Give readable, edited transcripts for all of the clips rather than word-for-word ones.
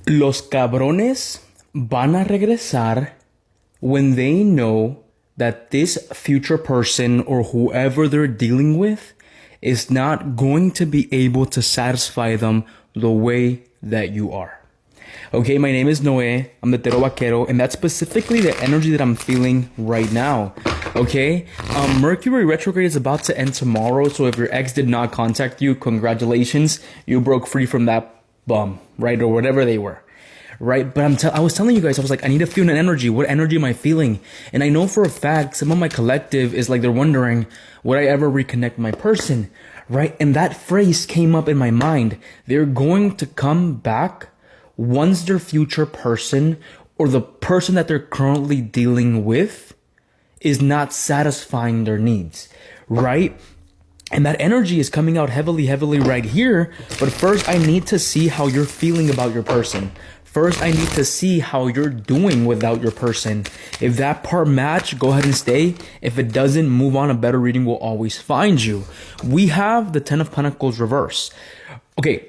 Los cabrones van a regresar when they know that this future person or whoever they're dealing with is not going to be able to satisfy them the way that you are. Okay, my name is Noé. I'm the Tarot Vaquero, and that's specifically the energy that I'm feeling right now. Okay, Mercury retrograde is about to end tomorrow, so if your ex did not contact you, congratulations, you broke free from that bum, right, or whatever they were. Right, but I was telling you guys, I was like, I need to feel an energy. What energy am I feeling? And I know for a fact, some of my collective is like, they're wondering, would I ever reconnect my person? Right, and that phrase came up in my mind. They're going to come back once their future person or the person that they're currently dealing with is not satisfying their needs, right? And that energy is coming out heavily right here. But first, I need to see how you're feeling about your person. First, I need to see how you're doing without your person. If that part match, go ahead and stay. If it doesn't, move on. A better reading will always find you. We have the Ten of Pentacles reverse. Okay,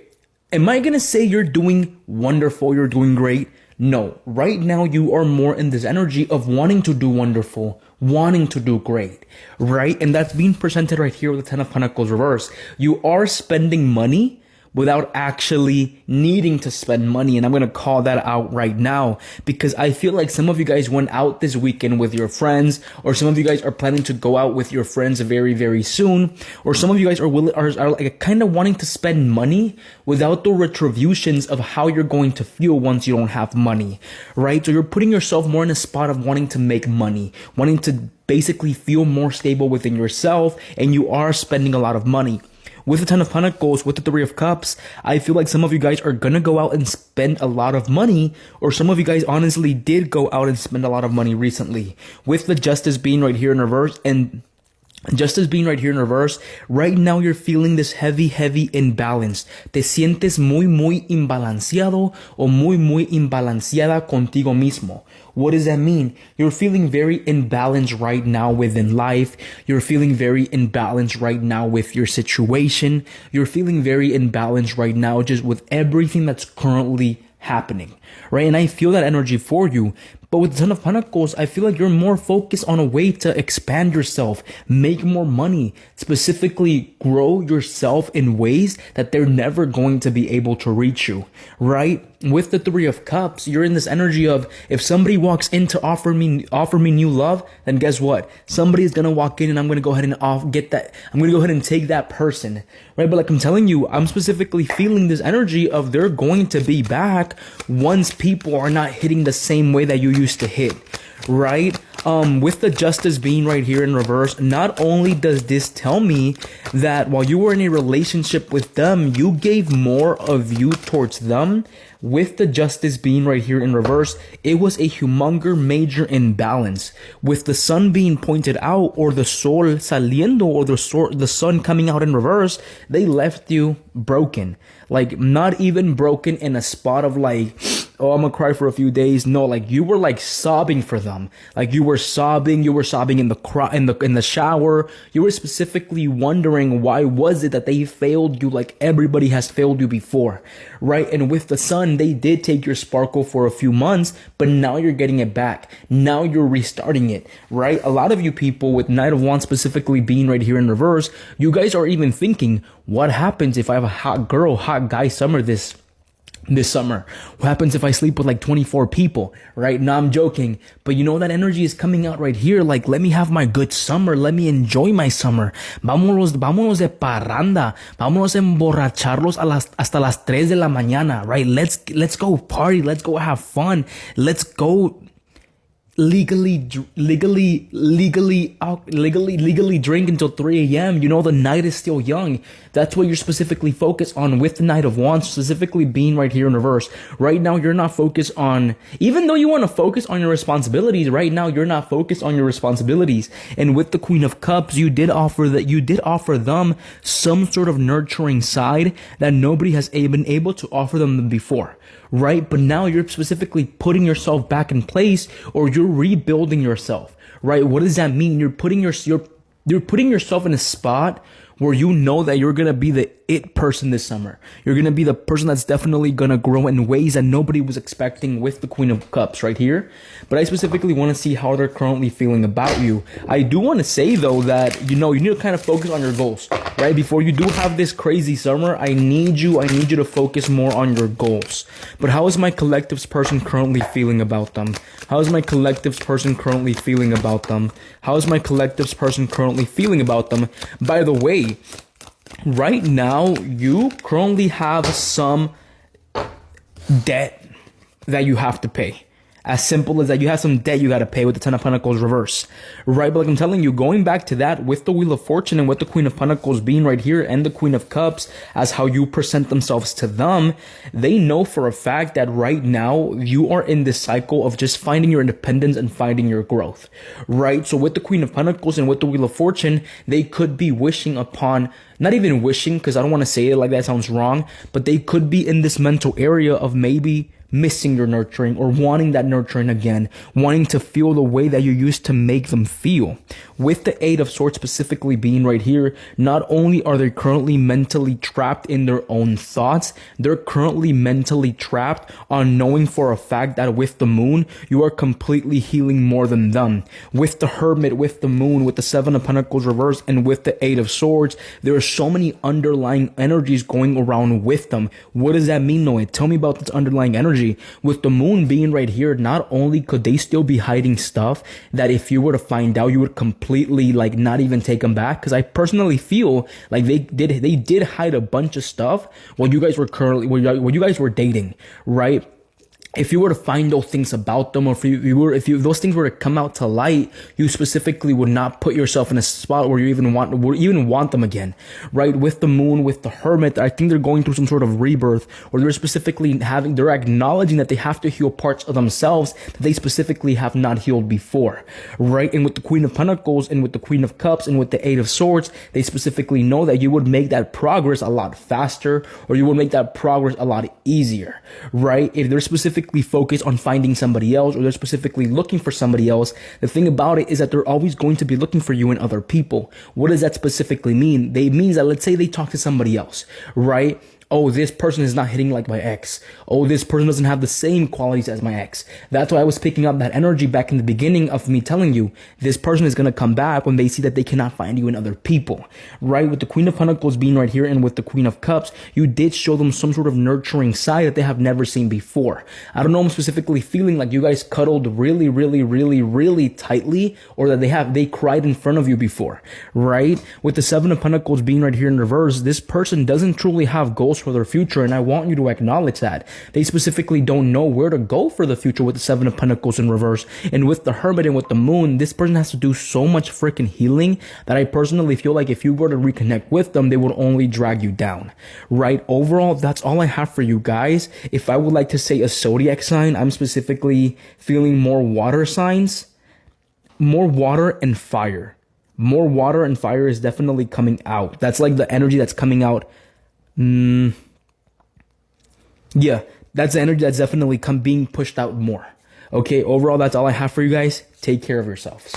am I going to say you're doing wonderful, you're doing great? No. Right now, you are more in this energy of wanting to do wonderful, wanting to do great, right? And that's being presented right here with the Ten of Pentacles reverse. You are spending money without actually needing to spend money. And I'm going to call that out right now because I feel like some of you guys went out this weekend with your friends, or some of you guys are planning to go out with your friends very soon, or some of you guys are like kind of wanting to spend money without the retributions of how you're going to feel once you don't have money, right? So you're putting yourself more in a spot of wanting to make money, wanting to basically feel more stable within yourself, and you are spending a lot of money. With the Ten of Pentacles, with the Three of Cups, I feel like some of you guys are going to go out and spend a lot of money, or some of you guys honestly did go out and spend a lot of money recently. With the Justice being right here in reverse, and Justice being right here in reverse, right now you're feeling this heavy imbalance. Te sientes muy imbalanceado o muy imbalanceada contigo mismo. What does that mean? You're feeling very imbalanced right now within life. You're feeling very imbalanced right now with your situation. You're feeling very imbalanced right now just with everything that's currently happening, right? And I feel that energy for you. But with the Ten of Pentacles, I feel like you're more focused on a way to expand yourself, make more money, specifically grow yourself in ways that they're never going to be able to reach you, right? With the Three of Cups, you're in this energy of, if somebody walks in to offer me new love, then guess what? Somebody is going to walk in and I'm going to go ahead and I'm going to go ahead and take that person, right? But like I'm telling you, I'm specifically feeling this energy of they're going to be back once people are not hitting the same way that you used to hit, right? With the Justice being right here in reverse, not only does this tell me that while you were in a relationship with them, you gave more of you towards them. With the Justice being right here in reverse, it was a major imbalance. With the Sun being pointed out, or the Sol saliendo, or the Sun coming out in reverse, they left you broken. Like, not even broken in a spot of like, oh, I'm gonna cry for a few days. No, like you were like sobbing for them. Like you were sobbing in the shower. You were specifically wondering, why was it that they failed you like everybody has failed you before, right? And with the Sun, they did take your sparkle for a few months, but now you're getting it back. Now you're restarting it, right? A lot of you people with Knight of Wands specifically being right here in reverse, you guys are even thinking, what happens if I have a hot girl, hot guy summer this summer? What happens if I sleep with like 24 people, right? No, I'm joking. But you know, that energy is coming out right here. Like, let me have my good summer. Let me enjoy my summer. Vámonos de parranda. Vámonos a emborracharlos hasta las 3 de la mañana, right? Let's go party. Let's go have fun. Let's go legally drink until 3 a.m. You know, the night is still young. That's what you're specifically focused on with the Knight of Wands, specifically being right here in reverse. Right now, you're not focused on, even though you want to focus on your responsibilities, right now, you're not focused on your responsibilities. And with the Queen of Cups, you did offer them some sort of nurturing side that nobody has been able to offer them before, right? But now you're specifically putting yourself back in place, or you're rebuilding yourself, right? What does that mean? You're putting yourself in a spot where you know that you're going to be the it person this summer. You're going to be the person that's definitely going to grow in ways that nobody was expecting with the Queen of Cups right here. But I specifically want to see how they're currently feeling about you. I do want to say though that, you need to kind of focus on your goals, right? Before you do have this crazy summer, I need you to focus more on your goals. But how is my collectives person currently feeling about them? How is my collectives person currently feeling about them? How is my collectives person currently feeling about them? By the way, right now, you currently have some debt that you have to pay. As simple as that, you have some debt you got to pay with the Ten of Pentacles reverse, right? But like I'm telling you, going back to that with the Wheel of Fortune and with the Queen of Pentacles being right here and the Queen of Cups as how you present themselves to them, they know for a fact that right now you are in this cycle of just finding your independence and finding your growth, right? So with the Queen of Pentacles and with the Wheel of Fortune, they could be wishing upon, not even wishing, because I don't want to say it like that sounds wrong, but they could be in this mental area of maybe missing your nurturing or wanting that nurturing again, wanting to feel the way that you used to make them feel. With the Eight of Swords specifically being right here, not only are they currently mentally trapped in their own thoughts, they're currently mentally trapped on knowing for a fact that with the Moon, you are completely healing more than them. With the Hermit, with the Moon, with the Seven of Pentacles reversed, and with the Eight of Swords, there are so many underlying energies going around with them. What does that mean, Noah? Tell me about this underlying energy. With the Moon being right here, not only could they still be hiding stuff that if you were to find out, you would completely like not even take them back. Because I personally feel like they did hide a bunch of stuff while you guys were while you guys were dating, right? If you were to find those things about them, or if those things were to come out to light, you specifically would not put yourself in a spot where you even want them again, right? With the Moon, with the Hermit, I think they're going through some sort of rebirth, or they're acknowledging that they have to heal parts of themselves that they specifically have not healed before, right? And with the Queen of Pentacles and with the Queen of Cups and with the Eight of Swords, they specifically know that you would make that progress a lot faster, or you would make that progress a lot easier, right? If they're specifically focused on finding somebody else, or they're specifically looking for somebody else, the thing about it is that they're always going to be looking for you in other people. What does that specifically mean? It means that, let's say they talk to somebody else, right? Oh, this person is not hitting like my ex. Oh, this person doesn't have the same qualities as my ex. That's why I was picking up that energy back in the beginning of me telling you this person is going to come back when they see that they cannot find you in other people, right? With the Queen of Pentacles being right here and with the Queen of Cups, you did show them some sort of nurturing side that they have never seen before. I don't know, I'm specifically feeling like you guys cuddled really, really, really, really tightly, or that they cried in front of you before, right? With the Seven of Pentacles being right here in reverse, this person doesn't truly have goals for their future, and I want you to acknowledge that. They specifically don't know where to go for the future with the Seven of Pentacles in reverse. And with the Hermit and with the Moon, this person has to do so much freaking healing that I personally feel like if you were to reconnect with them, they would only drag you down, right? Overall, that's all I have for you guys. If I would like to say a zodiac sign, I'm specifically feeling more water signs, more water and fire. More water and fire is definitely coming out. That's like the energy that's coming out. Yeah, that's the energy that's definitely being pushed out more. Okay, overall, that's all I have for you guys. Take care of yourselves.